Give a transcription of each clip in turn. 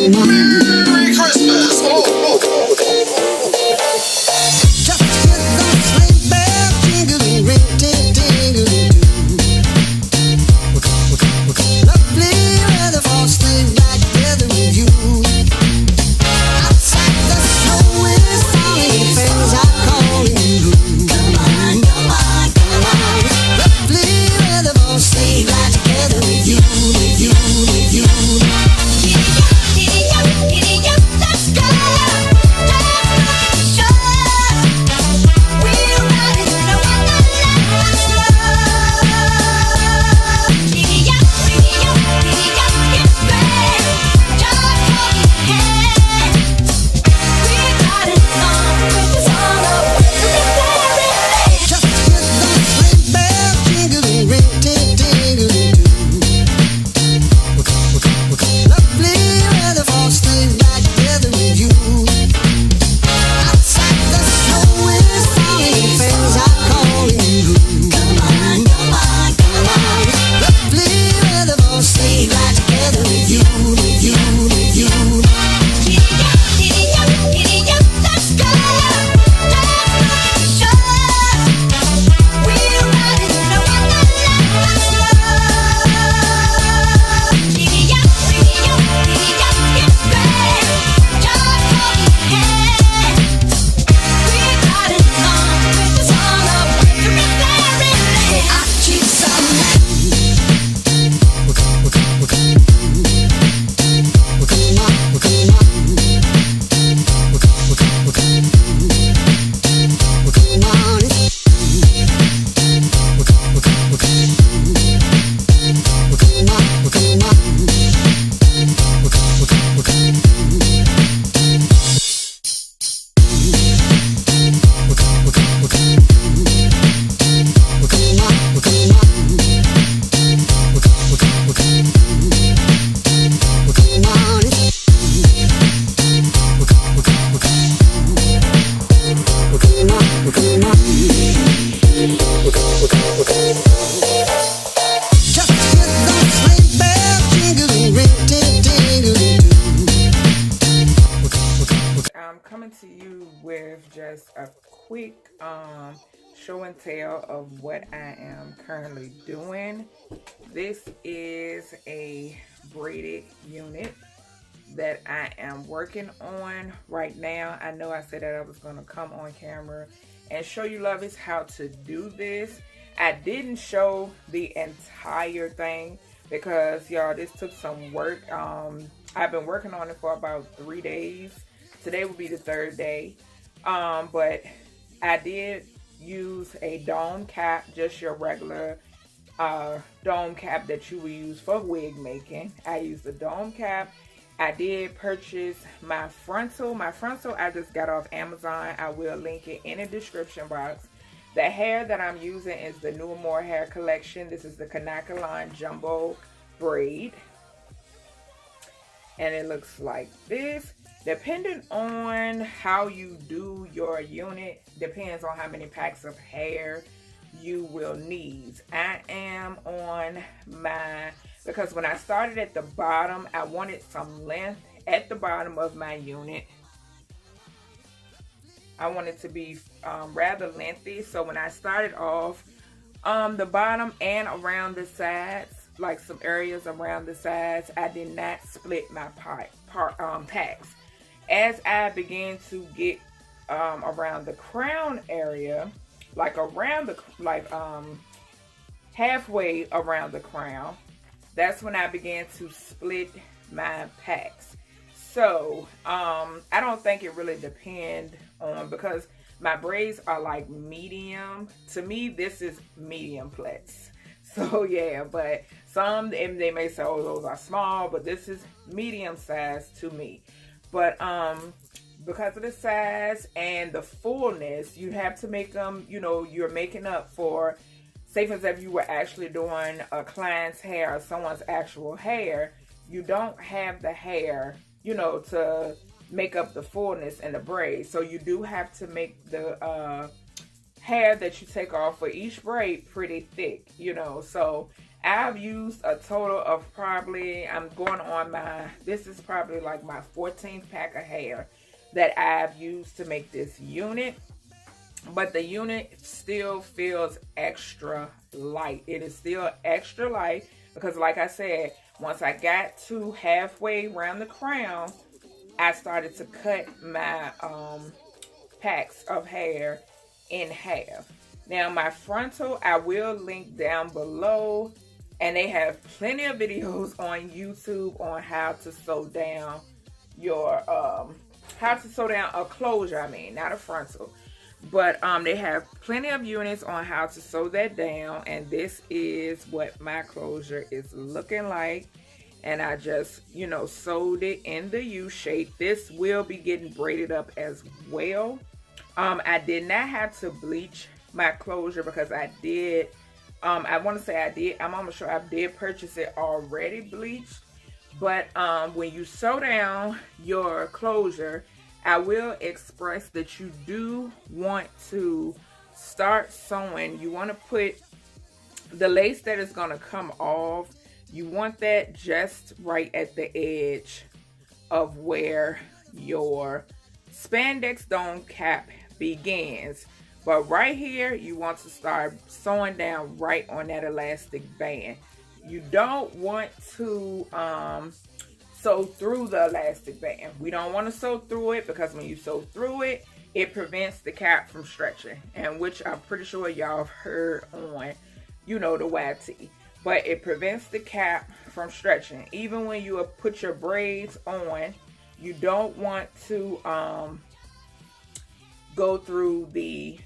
Merry Christmas! Oh, oh, oh, oh, oh. Just hear those sleigh bells jingling, ring, ting, tingling too. Lovely weather for staying right together with you. Outside the snow is falling, friends are calling you. Come on, come on, come on. Lovely weather for staying right together with you, with you, with you. To you with just a quick show and tell of what I am currently doing. This is a braided unit that I am working on right now. I know I said that I was going to come on camera and show you lovies how to do this. I didn't show the entire thing because y'all, this took some work. I've been working on it for about 3 days. Today will be the 3rd day, but I did use a dome cap, just your regular dome cap that you would use for wig making. I used the dome cap. I did purchase my frontal. My frontal I just got off Amazon. I will link it in the description box. The hair that I'm using is the new Amour hair collection. This is the Kanaka line jumbo braid, and it looks like this. Depending on how you do your unit, depends on how many packs of hair you will need. I am on because when I started at the bottom, I wanted some length at the bottom of my unit. I want it to be rather lengthy. So when I started off, the bottom and around the sides, like some areas around the sides, I did not split my packs. As I began to get around the crown area, like around the halfway around the crown, that's when I began to split my packs. So I don't think it really depends on, because my braids are like medium. To me, this is medium plaits. So yeah, but some they may say, oh, those are small, but this is medium size to me. But because of the size and the fullness, you have to make them, you know, you're making up for, say for example, you were actually doing a client's hair or someone's actual hair, you don't have the hair, you know, to make up the fullness and the braid. So you do have to make the hair that you take off for each braid pretty thick, you know. So I've used a total of probably, I'm going on my, this is probably like my 14th pack of hair that I've used to make this unit. But the unit still feels extra light. It is still extra light because, like I said, once I got to halfway around the crown, I started to cut my packs of hair in half. Now, my frontal, I will link down below, and they have plenty of videos on YouTube on how to sew down your, how to sew down a closure, I mean, not a frontal. But they have plenty of units on how to sew that down, and this is what my closure is looking like. And I just, you know, sewed it in the U shape. This will be getting braided up as well. I did not have to bleach my closure because I did, I want to say I did, I'm almost sure I did purchase it already bleached. But when you sew down your closure, I will express that you do want to start sewing. You want to put the lace that is going to come off. You want that just right at the edge of where your Spandex Dome Cap begins. But right here, you want to start sewing down right on that elastic band. You don't want to sew through the elastic band. We don't want to sew through it because when you sew through it, it prevents the cap from stretching, and which I'm pretty sure y'all have heard on, you know, the YT. But it prevents the cap from stretching. Even when you put your braids on, you don't want to go through the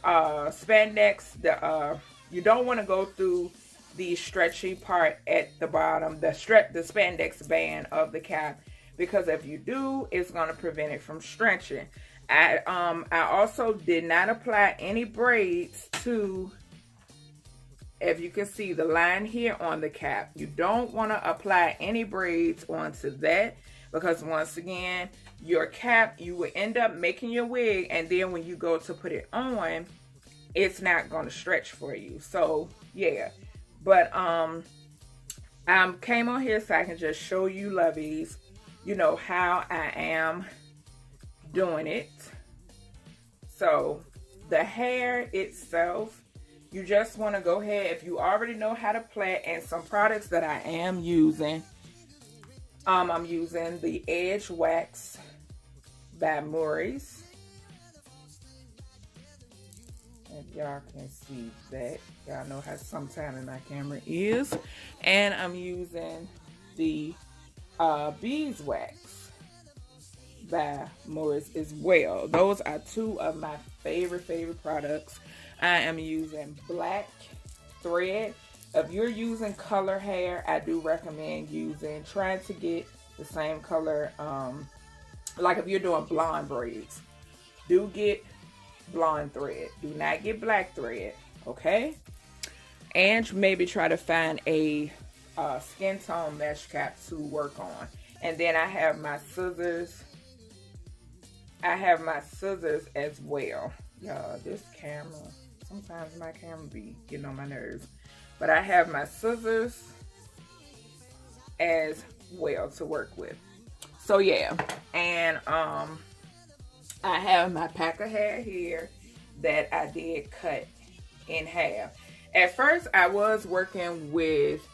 spandex. You don't want to go through the stretchy part at the bottom, the spandex band of the cap, because if you do, it's going to prevent it from stretching. I also did not apply any braids to, if you can see the line here on the cap, you don't want to apply any braids onto that, because once again, your cap, you will end up making your wig, and then when you go to put it on, it's not going to stretch for you. So yeah. But I came on here so I can just show you, lovies, you know, how I am doing it. So the hair itself, you just want to go ahead, if you already know how to plait, and some products that I am using. I'm using the Edge Wax by Amour's. If y'all can see that, y'all know how sometimes my camera is. And I'm using the Beeswax by Amour's as well. Those are two of my favorite products. I am using black thread. If you're using color hair, I do recommend trying to get the same color. Like if you're doing blonde braids, do get blonde thread. Do not get black thread, okay? And maybe try to find a skin tone mesh cap to work on. And then I have my scissors. As well. Y'all, this camera, sometimes my camera be getting on my nerves. But I have my scissors as well to work with. So yeah, and I have my pack of hair here that I did cut in half. At first, I was working with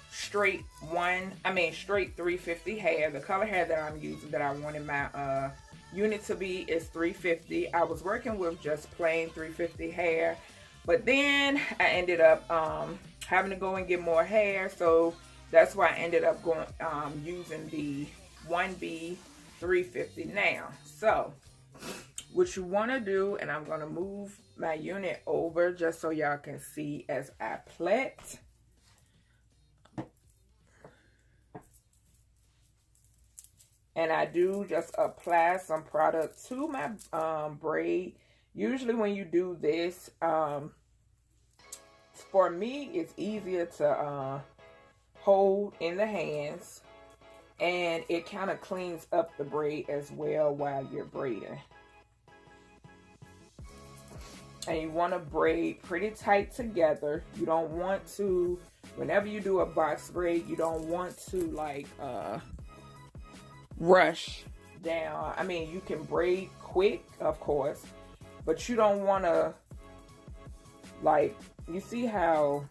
straight 350 hair. The color hair that I'm using, that I wanted my unit to be, is 350. I was working with just plain 350 hair, but then I ended up having to go and get more hair, so that's why I ended up going using the 1B 350 now. So what you want to do, and I'm going to move my unit over just so y'all can see as I plait. And I do just apply some product to my braid. Usually when you do this, for me, it's easier to hold in the hands. And it kind of cleans up the braid as well while you're braiding. and you want to braid pretty tight together. You don't want to, whenever you do a box braid, you don't want to like rush down. I mean, you can braid quick, of course, but you don't want to, like, you see how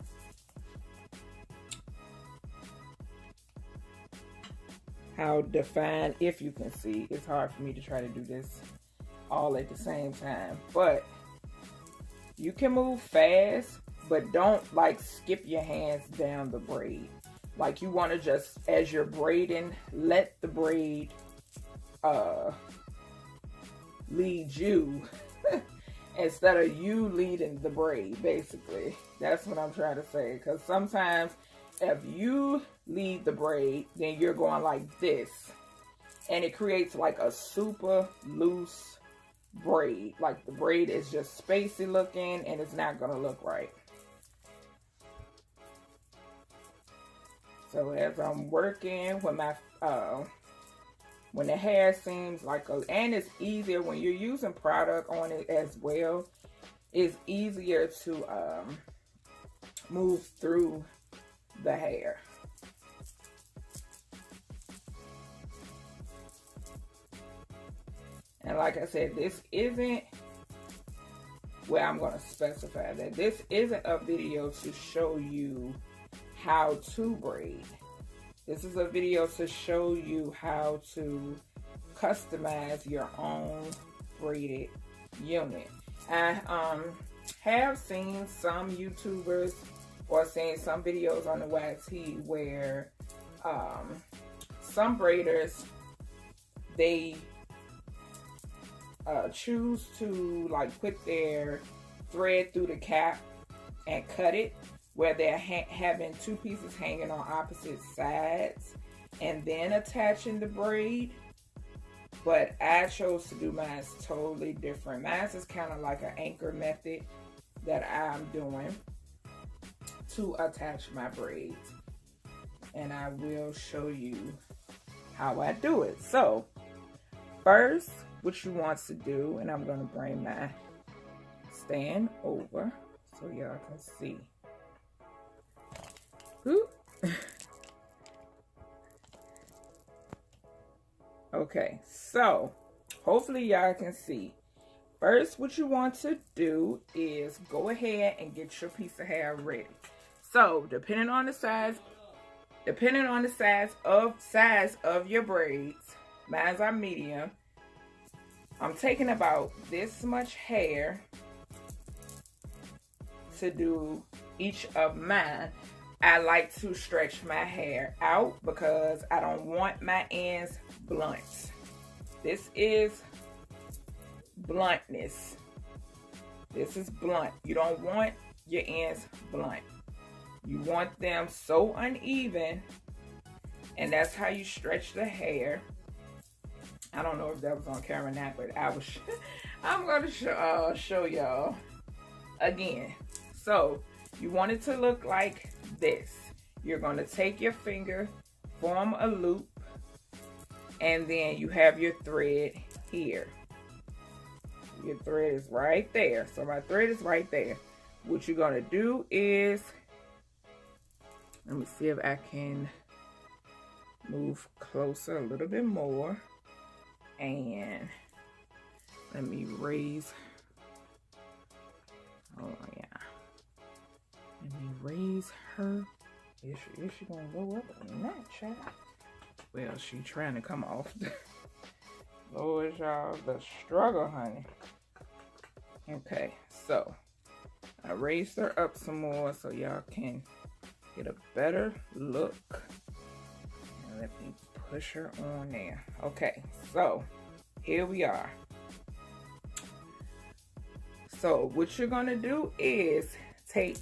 defined, if you can see. It's hard for me to try to do this all at the same time, but you can move fast, but don't like skip your hands down the braid. Like, you want to just, as you're braiding, let the braid lead you instead of you leading the braid, basically. That's what I'm trying to say, because sometimes if you lead the braid, then you're going like this, and it creates like a super loose braid. Like, the braid is just spacey looking, and it's not gonna look right. So as I'm working with my when the hair seems like and it's easier when you're using product on it as well, it's easier to move through the hair. And like I said, this isn't, well, I'm going to specify that this isn't a video to show you how to braid. This is a video to show you how to customize your own braided unit. I have seen some YouTubers or seen some videos on the YT where some braiders, they choose to like put their thread through the cap and cut it, where they're having two pieces hanging on opposite sides and then attaching the braid. But I chose to do mine totally different. Mine is kind of like an anchor method that I'm doing to attach my braids, and I will show you how I do it. So first, what you want to do, and I'm going to bring my stand over so y'all can see. Okay, so hopefully y'all can see. First, what you want to do is go ahead and get your piece of hair ready. So depending on the size of your braids, mine are medium. I'm taking about this much hair to do each of mine. I like to stretch my hair out because I don't want my ends blunt. This is bluntness. This is blunt. You don't want your ends blunt. You want them so uneven, and that's how you stretch the hair. I don't know if that was on camera or not, but I'm going to show y'all again. So you want it to look like this. You're going to take your finger, form a loop, and then you have your thread here. Your thread is right there. So my thread is right there. What you're going to do is, let me see if I can move closer a little bit more. And let me raise, oh yeah, let me raise her. Is she gonna go up or not, child? Well, she trying to come off. Lord, y'all, the struggle, honey. Okay, so I raised her up some more so y'all can get a better look. And let me push her on there. Okay, so here we are. So what you're gonna do is take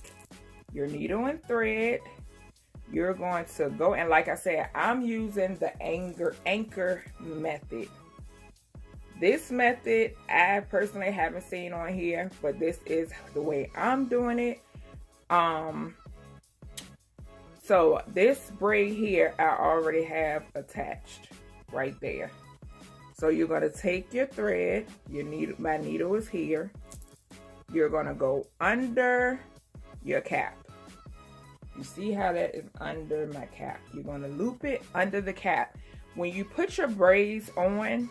your needle and thread. You're going to go, and like I said, I'm using the anchor method. This method I personally haven't seen on here, but this is the way I'm doing it. So this braid here I already have attached right there. So you're going to take your thread, my needle is here. you're gonna go under your cap. You see how that is under my cap? You're gonna loop it under the cap. When you put your braids on,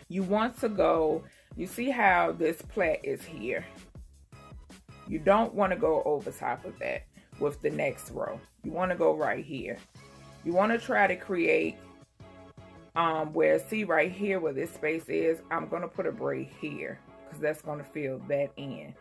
you want to go, you see how this plait is here? You don't want to go over top of that with the next row. You want to go right here. You want to try to create where, see right here where this space is, I'm going to put a braid here because that's going to fill that in.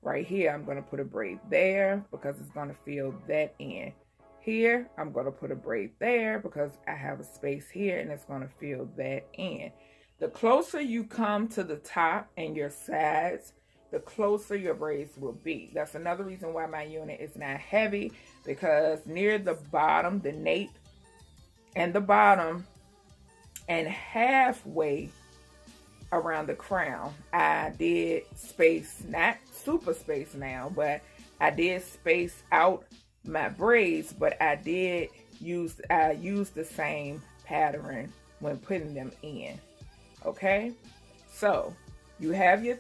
Right here, I'm going to put a braid there because it's going to fill that in. Here, I'm going to put a braid there because I have a space here and it's going to fill that in. The closer you come to the top and your sides, the closer your braids will be. That's another reason why my unit is not heavy, because near the bottom, the nape and the bottom and halfway around the crown, I did space, not super space now, but I did space out my braids, but I used the same pattern when putting them in. Okay, so you have your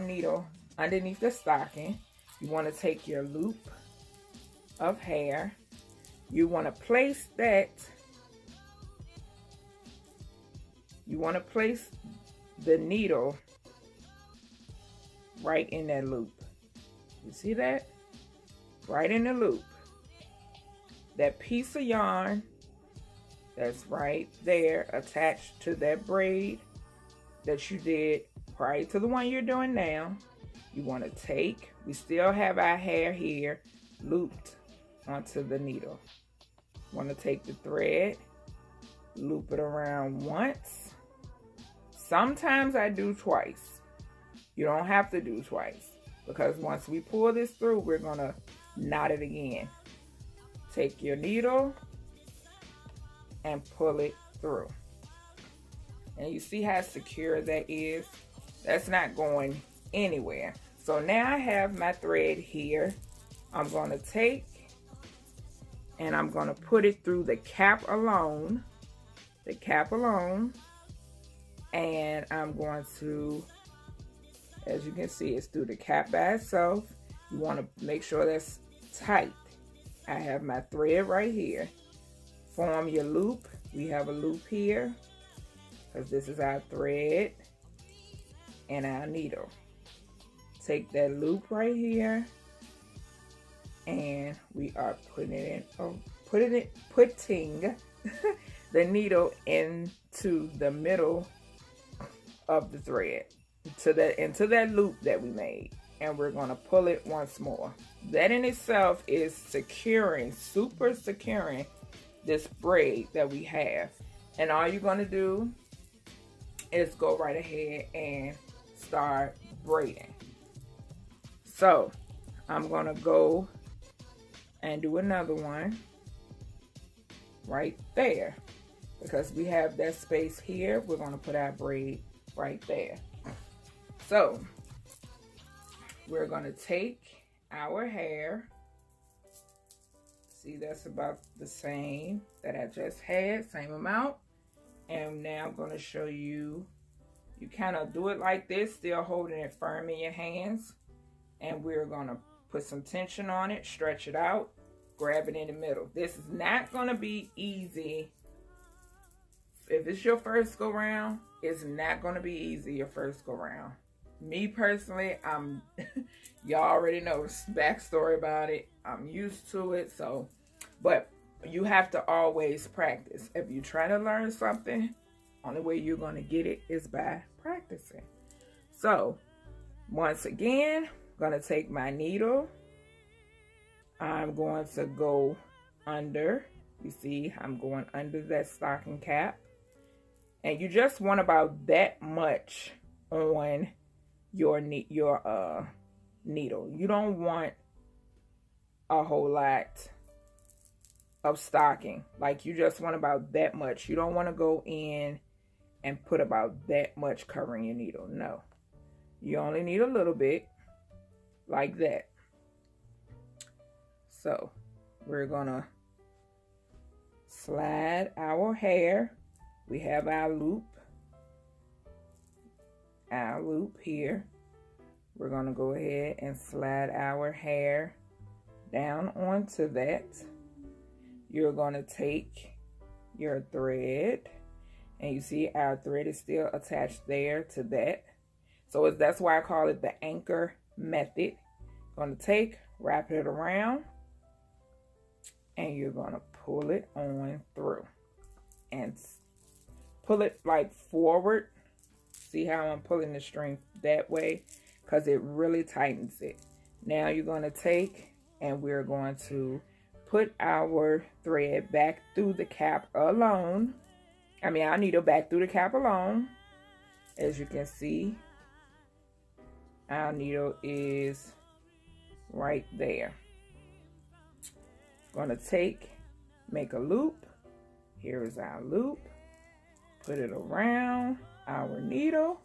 needle underneath the stocking. You want to take your loop of hair. You want to place that. You want to place the needle right in that loop. You see that? Right in the loop. That piece of yarn that's right there attached to that braid that you did prior to the one you're doing now. You want to take, we still have our hair here looped onto the needle. You want to take the thread, loop it around once. Sometimes I do twice. You don't have to do twice, because once we pull this through, we're going to knot it again. Take your needle and pull it through. And you see how secure that is? That's not going anywhere. So now I have my thread here. I'm going to take and I'm going to put it through the cap alone. The cap alone. And I'm going to, as you can see, it's through the cap by itself. You want to make sure that's tight. I have my thread right here. Form your loop. We have a loop here, because this is our thread and our needle. Take that loop right here, and we are putting the needle into the middle of the thread, into that loop that we made, and we're going to pull it once more. That in itself is securing, super securing this braid that we have. And all you're going to do is go right ahead and start braiding. So I'm going to go and do another one right there, because we have that space here. We're going to put our braid right there. So we're going to take our hair. See, that's about the same that I just had, same amount. And now I'm going to show you, you kind of do it like this, still holding it firm in your hands. And we're going to put some tension on it, stretch it out, grab it in the middle. This is not going to be easy. If it's your first go round, it's not going to be easy your first go round. Me personally, y'all already know the backstory about it. I'm used to it, so, but you have to always practice. If you try to learn something, only way you're going to get it is by practicing. So, once again, I'm going to take my needle. I'm going to go under. You see, I'm going under that stocking cap. And you just want about that much on your needle. You don't want a whole lot of stocking. Like, you just want about that much. You don't want to go in and put about that much covering your needle. No. You only need a little bit, like that. So we're gonna slide our hair. We have our loop here. we're going to go ahead and slide our hair down onto that. You're going to take your thread, and you see our thread is still attached there to that. So that's why I call it the anchor method. Going to take, wrap it around, and you're going to pull it on through and pull it like forward. See how I'm pulling the string that way? Because it really tightens it. Now you're going to take, and we're going to put our thread back through the cap alone. I mean, our needle back through the cap alone. As you can see, our needle is right there. Going to take, make a loop. Here is our loop. Put it around our needle,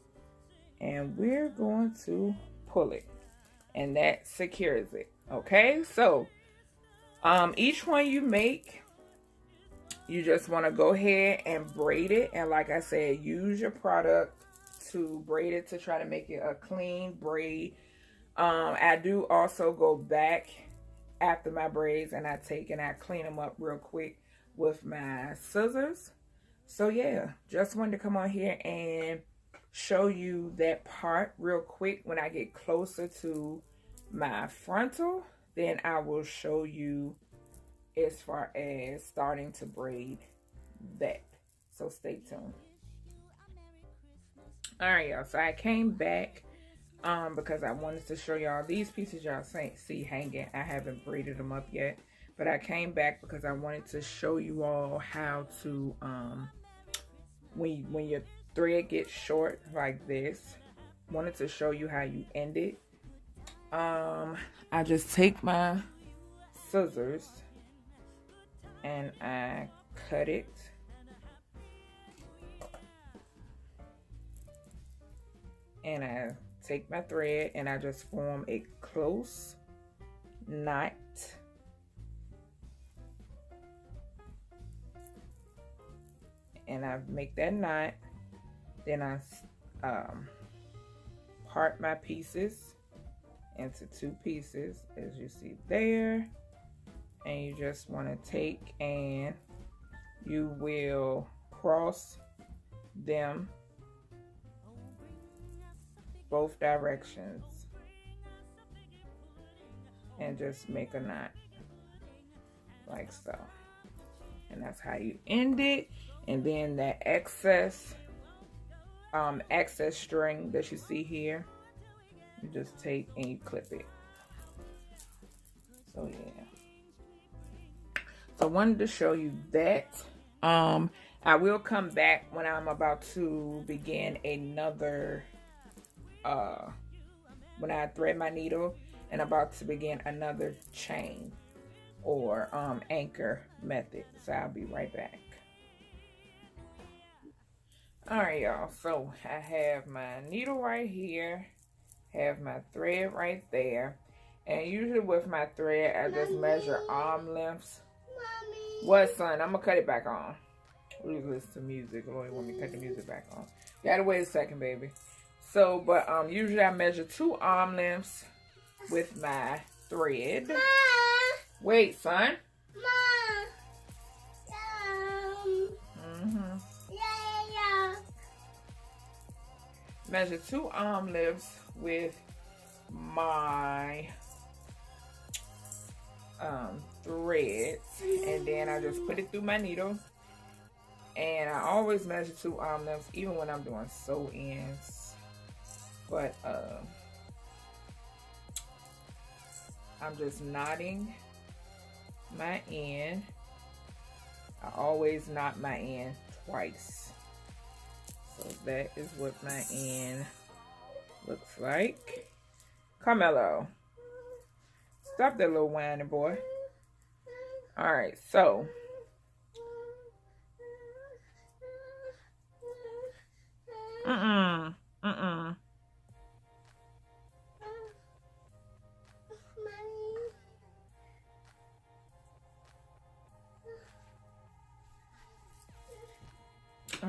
and we're going to pull it, and that secures it. Okay, so each one you make, you just want to go ahead and braid it, and like I said, use your product to braid it to try to make it a clean braid. I do also go back after my braids, and I take and I clean them up real quick with my scissors. So yeah, just wanted to come on here and show you that part real quick. When I get closer to my frontal, then I will show you as far as starting to braid that. So stay tuned. All right, y'all, so I came back because I wanted to show y'all these pieces y'all see hanging. I haven't braided them up yet, but I came back because I wanted to show you all how to when your thread gets short like this, wanted to show you how you end it. I just take my scissors and I cut it. And I take my thread and I just form a close knot. And I make that knot. Then I part my pieces into two pieces, as you see there. And you just want to take and you will cross them both directions and just make a knot like so. And that's how you end it. And then that excess string that you see here, you just take and you clip it. So yeah, so I wanted to show you that. I will come back when I'm about to begin another when I thread my needle and about to begin another chain or anchor method. So I'll be right back. All right, y'all, so I have my needle right here, have my thread right there, and usually with my thread I just measure arm lengths. Mommy. What, son? I'm gonna cut it back on. We listen to music. Lord, want me to cut the music back on. Gotta wait a second, baby. So, but usually I measure 2 arm lengths with my thread. Ma. Wait, son. Ma. Measure 2 arm lengths with my threads, and then I just put it through my needle. And I always measure 2 arm lengths, even when I'm doing sew ins. But I'm just knotting my end. I always knot my end twice. So that is what my end looks like. Carmelo, stop that little whining boy. All right, so all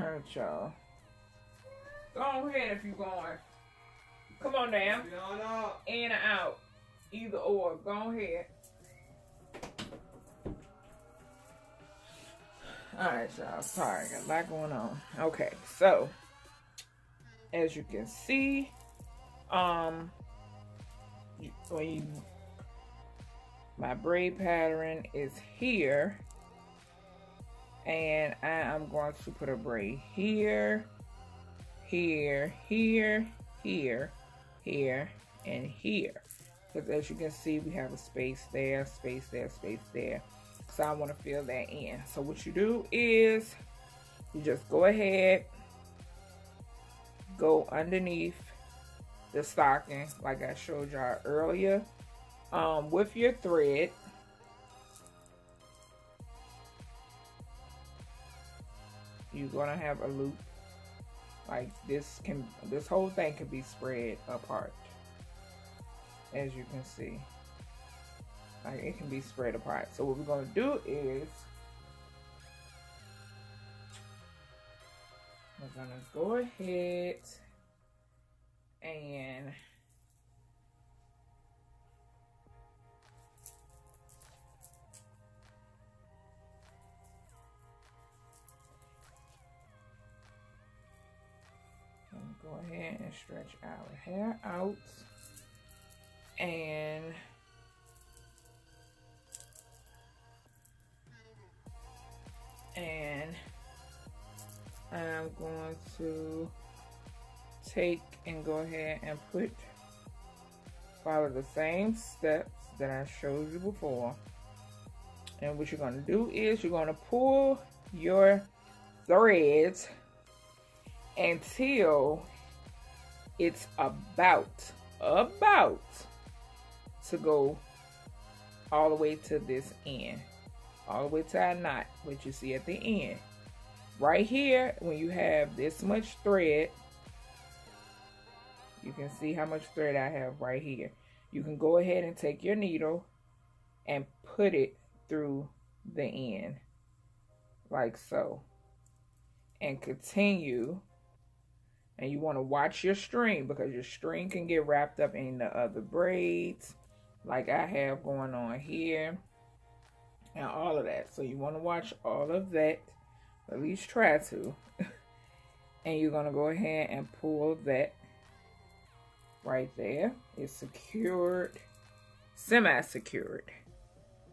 right, y'all. Go ahead if you're going. Come on now. In or out. Either or. Go ahead. Alright, y'all. Sorry, got a lot going on. Okay, so as you can see, my braid pattern is here, and I am going to put a braid here, here, here, here, here, and here. Because as you can see, we have a space there, space there, space there. So I want to fill that in. So what you do is you just go ahead, go underneath the stocking like I showed y'all earlier, with your thread. You're gonna have a loop like this. This whole thing can be spread apart, as you can see. Like, it can be spread apart. So what we're gonna do is we're gonna go ahead and go ahead and stretch our hair out, and I'm going to take and go ahead and follow the same steps that I showed you before. And what you're going to do is you're going to pull your threads until it's about to go all the way to this end, all the way to our knot, which you see at the end. Right here, when you have this much thread, you can see how much thread I have right here. You can go ahead and take your needle and put it through the end, like so, and continue. And you want to watch your string, because your string can get wrapped up in the other braids like I have going on here and all of that. So you want to watch all of that, at least try to. And you're going to go ahead and pull that right there. It's secured, semi-secured.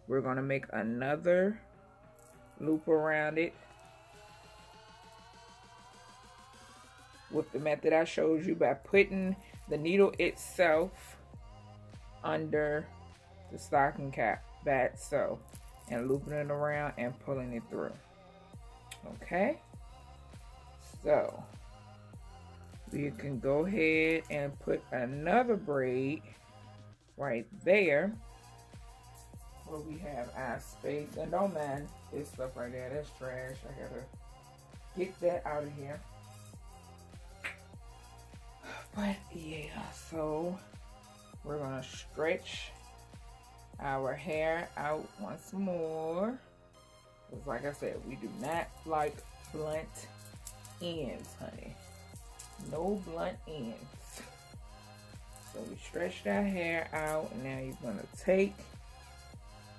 We're going to make another loop around it with the method I showed you, by putting the needle itself under the stocking cap, back so, and looping it around and pulling it through. Okay, so you can go ahead and put another braid right there where we have our space. And don't mind this stuff right there, that's trash. I gotta get that out of here. But yeah, so we're gonna stretch our hair out once more. Because like I said, we do not like blunt ends, honey. No blunt ends. So we stretched our hair out, and now you're gonna take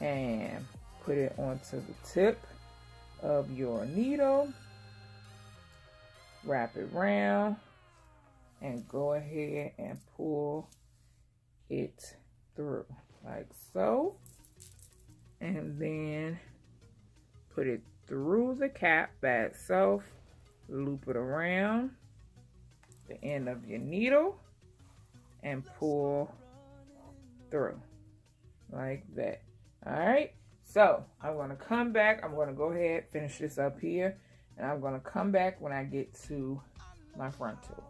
and put it onto the tip of your needle, wrap it around, and go ahead and pull it through like so, and then put it through the cap by itself, loop it around the end of your needle, and pull through like that. All right, so I'm going to come back. I'm going to go ahead, finish this up here, and I'm going to come back when I get to my frontal.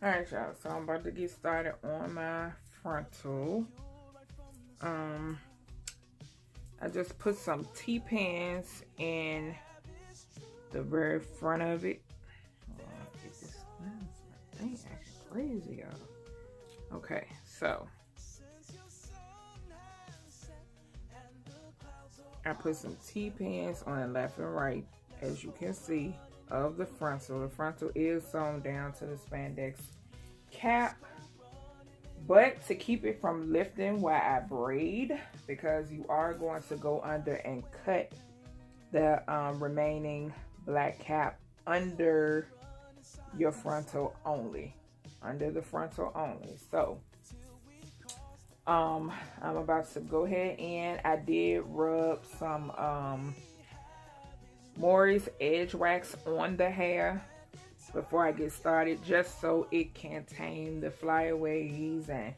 All right, y'all, so I'm about to get started on my frontal. I just put some T-pins in the very front of it. My thing acting crazy, y'all. Okay, so I put some T-pins on the left and right, as you can see, of the frontal. The frontal is sewn down to the spandex cap, but to keep it from lifting while I braid, because you are going to go under and cut the remaining black cap under your frontal only, under the frontal only. So I'm about to go ahead, and I did rub some Amour's edge wax on the hair before I get started, just so it can tame the flyaways and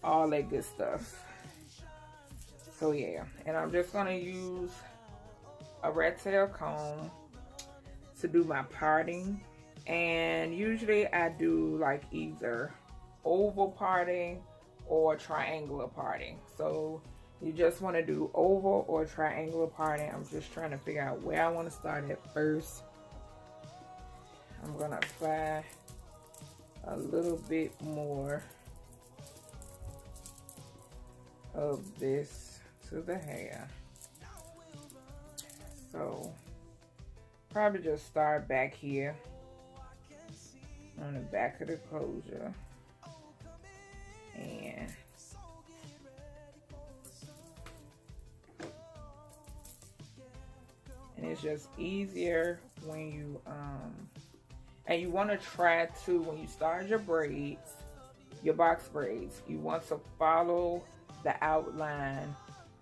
all that good stuff. So yeah, and I'm just gonna use a rat tail comb to do my parting, and usually I do like either oval parting or triangular parting. So you just want to do oval or triangular parting. I'm just trying to figure out where I want to start at first. I'm gonna apply a little bit more of this to the hair. So probably just start back here on the back of the closure, and it's just easier when you and you want to try to, when you start your braids, your box braids, you want to follow the outline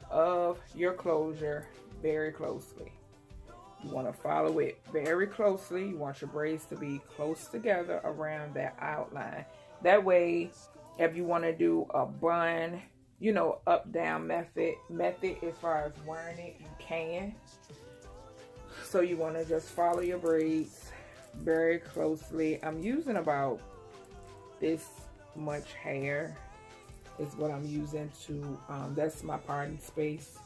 of your closure very closely. You want to follow it very closely. You want your braids to be close together around that outline. That way, if you want to do a bun, you know, up down method as far as wearing it, you can. So you want to just follow your braids very closely. I'm using about this much hair is what I'm using to that's my parting space,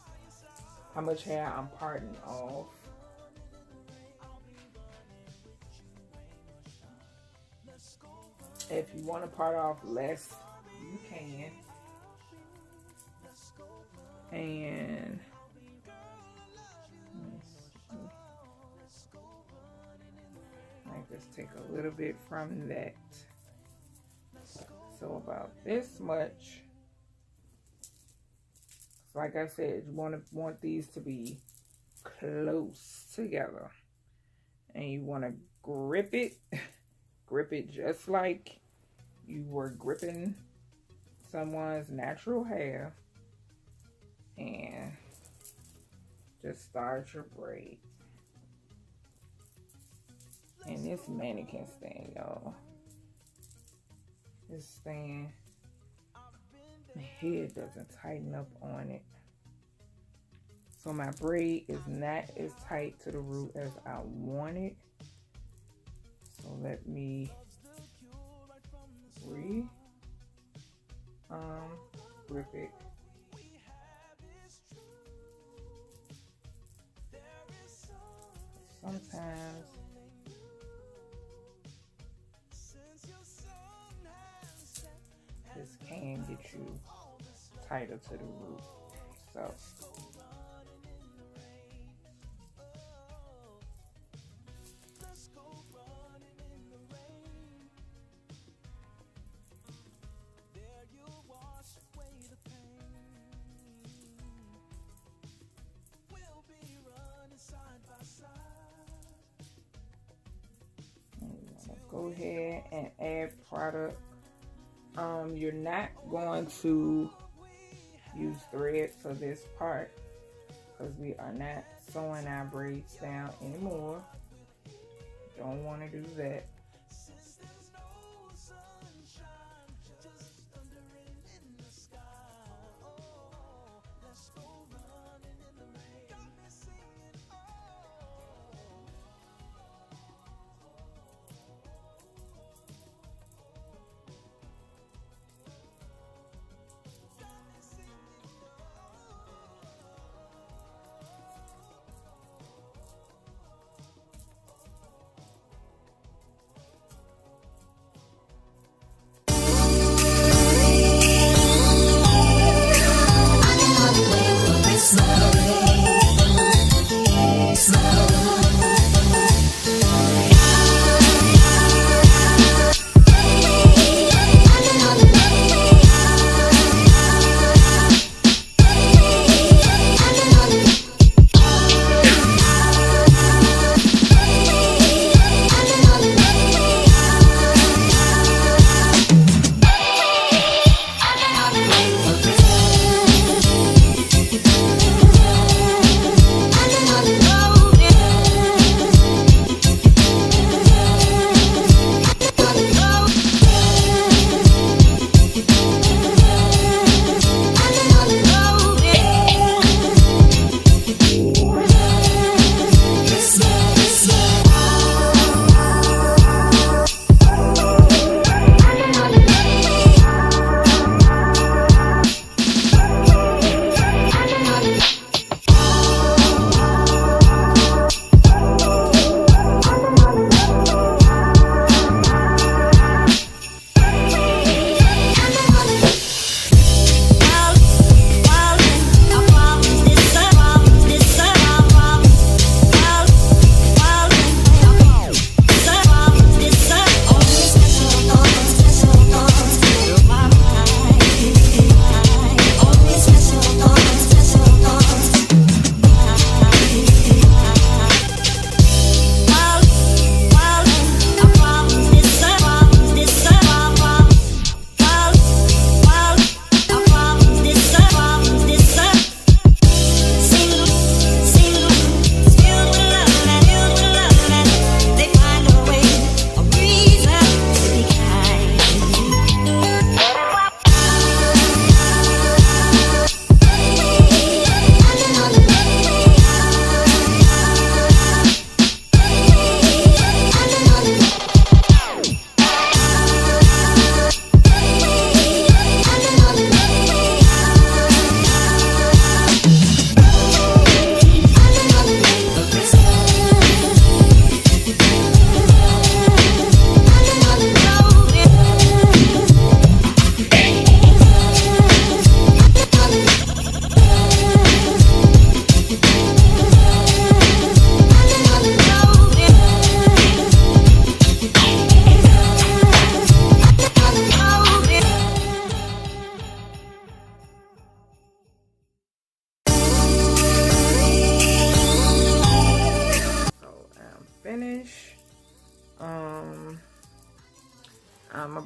how much hair I'm parting off. If you want to part off less, you can. And I just take a little bit from that. So about this much. So like I said, you want these to be close together, and you want to grip it just like you were gripping someone's natural hair, and just start your braid. And this mannequin stand, y'all, this stand, the head doesn't tighten up on it, so my braid is not as tight to the root as I want it. So let me grip it. Sometimes this can get you tighter to the root. So go ahead and add product. You're not going to use thread for this part because we are not sewing our braids down anymore. Don't want to do that.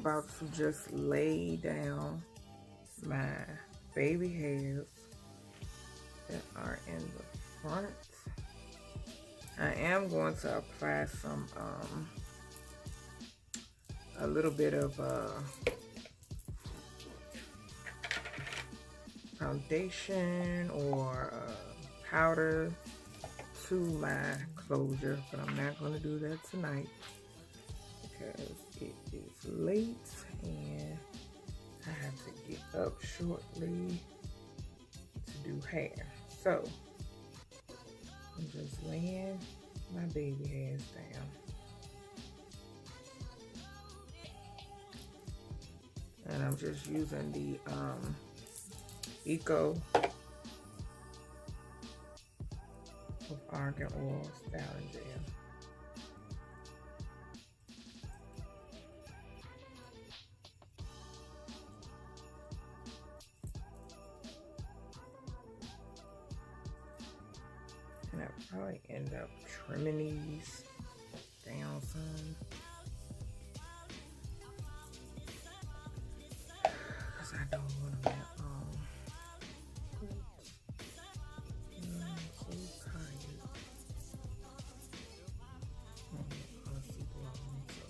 about to just lay down my baby hairs that are in the front. I am going to apply some, a little bit of foundation or powder to my closure, but I'm not going to do that tonight because it is late and I have to get up shortly to do hair. So I'm just laying my baby hairs down. And I'm just using the Eco with Argan Oil Styling Gel. And I'll probably end up trimming these down some. Because I don't want them that long. I'm so tired. I'm honestly blown, so.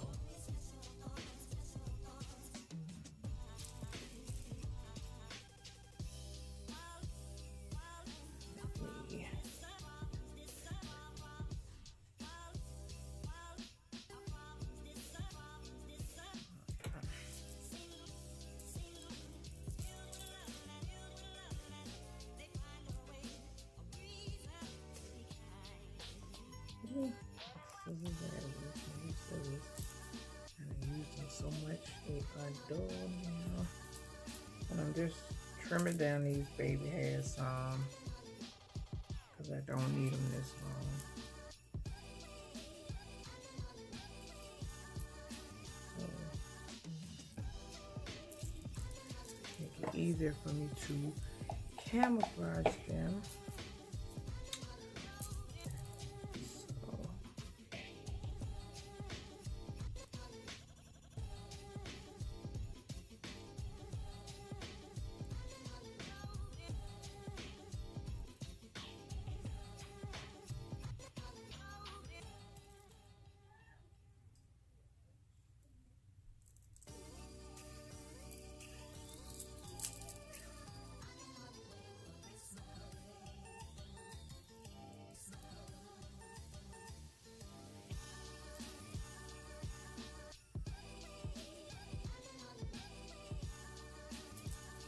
I'm using so much they are dull now. And I'm just trimming down these baby hairs because I don't need them this long. So make it easier for me to camouflage them.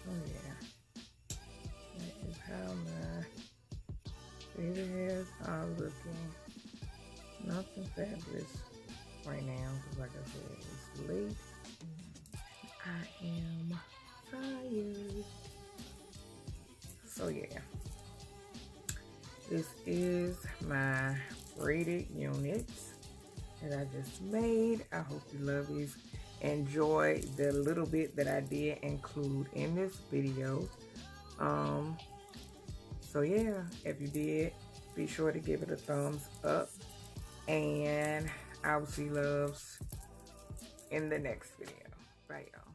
Oh yeah, that is how my baby hairs are looking. Nothing fabulous right now, because like I said, it's late. I am tired. So yeah, this is my braided units that I just made. I hope you lovies enjoy the little bit that I did include in this video. So yeah, if you did, be sure to give it a thumbs up, and I will see loves in the next video. Bye y'all.